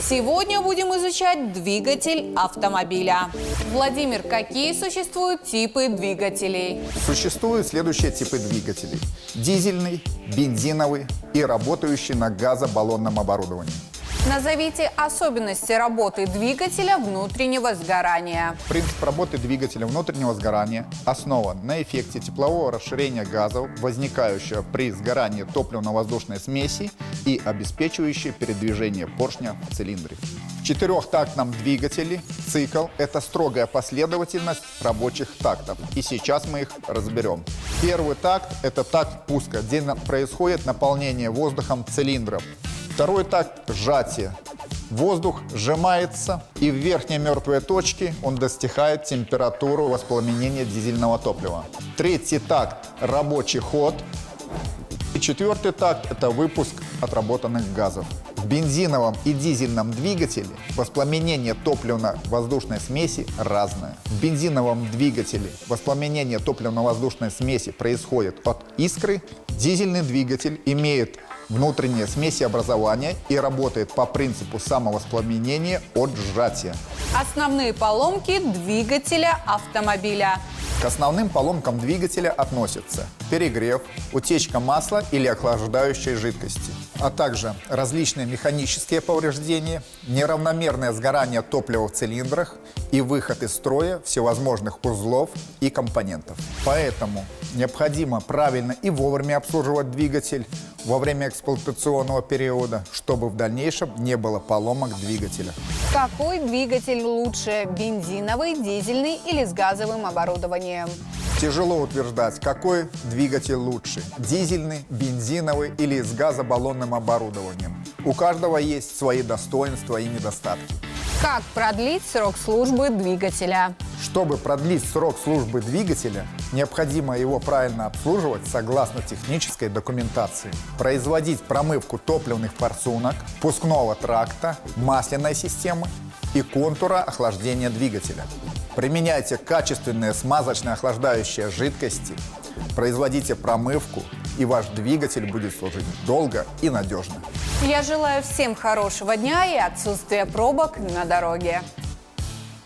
Сегодня будем изучать двигатель автомобиля. Владимир, какие существуют типы двигателей? Существуют следующие типы двигателей: дизельный, бензиновый и работающий на газобаллонном оборудовании. Назовите особенности работы двигателя внутреннего сгорания. Принцип работы двигателя внутреннего сгорания основан на эффекте теплового расширения газов, возникающего при сгорании топливно-воздушной смеси и обеспечивающей передвижение поршня в цилиндре. В четырехтактном двигателе цикл – это строгая последовательность рабочих тактов. И сейчас мы их разберем. Первый такт – это такт пуска, где происходит наполнение воздухом цилиндров. Второй такт – сжатие. Воздух сжимается, и в верхней мертвой точке он достигает температуры воспламенения дизельного топлива. Третий такт – рабочий ход. И четвертый такт – это выпуск отработанных газов. В бензиновом и дизельном двигателе воспламенение топливно-воздушной смеси разное. В бензиновом двигателе воспламенение топливно-воздушной смеси происходит от искры. Дизельный двигатель имеет внутреннее смесеобразование и работает по принципу самовоспламенения от сжатия. Основные поломки двигателя автомобиля. К основным поломкам двигателя относятся перегрев, утечка масла или охлаждающей жидкости, а также различные механические повреждения, неравномерное сгорание топлива в цилиндрах и выход из строя всевозможных узлов и компонентов. Поэтому необходимо правильно и вовремя обслуживать двигатель во время эксплуатационного периода, чтобы в дальнейшем не было поломок двигателя. Какой двигатель лучше – бензиновый, дизельный или с газовым оборудованием? Тяжело утверждать, какой двигатель лучше – дизельный, бензиновый или с газобаллонным оборудованием. У каждого есть свои достоинства и недостатки. Как продлить срок службы двигателя? Чтобы продлить срок службы двигателя, необходимо его правильно обслуживать согласно технической документации. Производить промывку топливных форсунок, впускного тракта, масляной системы и контура охлаждения двигателя. Применяйте качественные смазочно-охлаждающие жидкости, производите промывку, и ваш двигатель будет служить долго и надежно. Я желаю всем хорошего дня и отсутствия пробок на дороге.